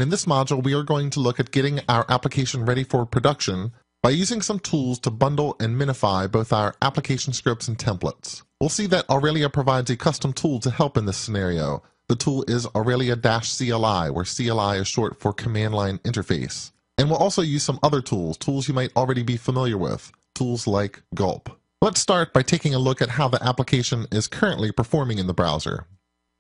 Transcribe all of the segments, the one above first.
In this module, we are going to look at getting our application ready for production by using some tools to bundle and minify both our application scripts and templates. We'll see that Aurelia provides a custom tool to help in this scenario. The tool is Aurelia-CLI, where CLI is short for Command Line Interface. And we'll also use some other tools you might already be familiar with, tools like Gulp. Let's start by taking a look at how the application is currently performing in the browser.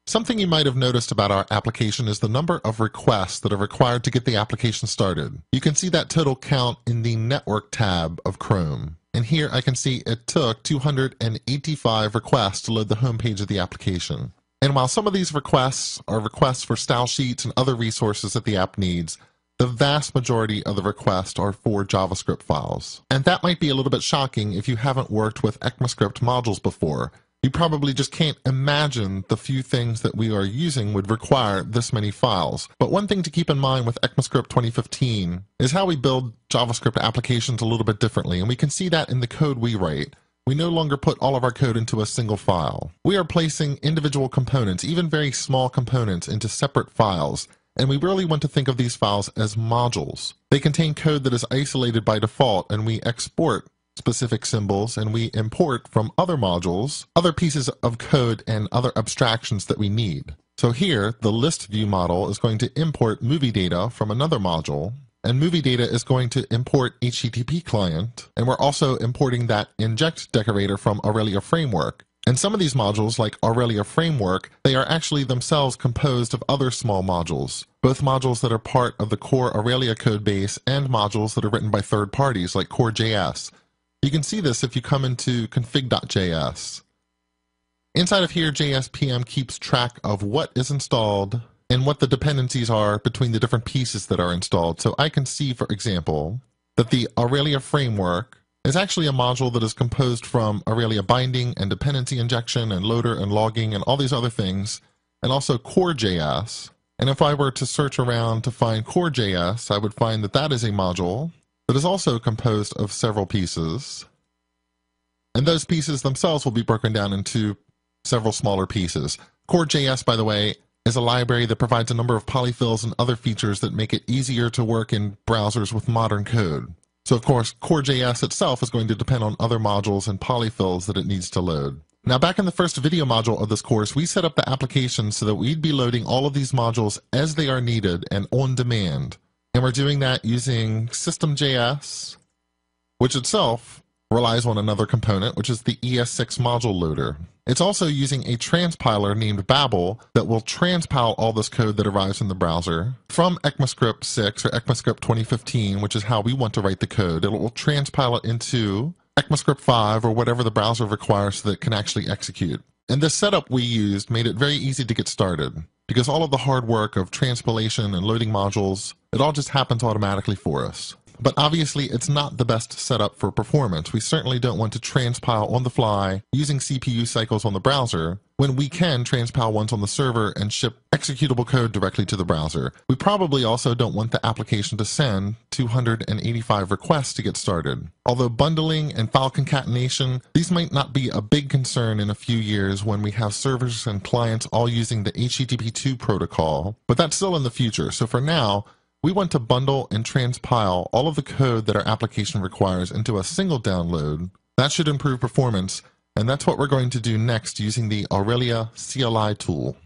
Something you might have noticed about our application is the number of requests that are required to get the application started. You can see that total count in the Network tab of Chrome. And here I can see it took 285 requests to load the home page of the application. And while some of these requests are requests for style sheets and other resources that the app needs, the vast majority of the requests are for JavaScript files. And that might be a little bit shocking if you haven't worked with ECMAScript modules before. You probably just can't imagine the few things that we are using would require this many files. But one thing to keep in mind with ECMAScript 2015 is how we build JavaScript applications a little bit differently, and we can see that in the code we write. We no longer put all of our code into a single file. We are placing individual components, even very small components, into separate files, and we really want to think of these files as modules. They contain code that is isolated by default, and we export specific symbols, and we import from other modules other pieces of code and other abstractions that we need. So here, the list view model is going to import movie data from another module, and movie data is going to import HTTP client, and we're also importing that inject decorator from Aurelia Framework. And some of these modules, like Aurelia Framework, they are actually themselves composed of other small modules, both modules that are part of the core Aurelia code base and modules that are written by third parties like Core.js. You can see this if you come into config.js. Inside of here, JSPM keeps track of what is installed and what the dependencies are between the different pieces that are installed. So I can see, for example, that the Aurelia Framework is actually a module that is composed from Aurelia binding and dependency injection and loader and logging and all these other things, and also Core.js. And if I were to search around to find Core.js, I would find that that is a module that is also composed of several pieces, and those pieces themselves will be broken down into several smaller pieces. Core.js, by the way, is a library that provides a number of polyfills and other features that make it easier to work in browsers with modern code. So of course, Core.js itself is going to depend on other modules and polyfills that it needs to load. Now back in the first video module of this course, we set up the application so that we'd be loading all of these modules as they are needed and on demand. And we're doing that using System.js, which itself relies on another component, which is the ES6 module loader. It's also using a transpiler named Babel that will transpile all this code that arrives in the browser from ECMAScript 6 or ECMAScript 2015, which is how we want to write the code. It will transpile it into ECMAScript 5 or whatever the browser requires so that it can actually execute. And this setup we used made it very easy to get started, because all of the hard work of transpilation and loading modules, it all just happens automatically for us. But obviously it's not the best setup for performance. We certainly don't want to transpile on the fly using CPU cycles on the browser when we can transpile ones on the server and ship executable code directly to the browser. We probably also don't want the application to send 285 requests to get started. Although bundling and file concatenation, these might not be a big concern in a few years when we have servers and clients all using the HTTP2 protocol, but that's still in the future. So for now, we want to bundle and transpile all of the code that our application requires into a single download. That should improve performance, and that's what we're going to do next using the Aurelia CLI tool.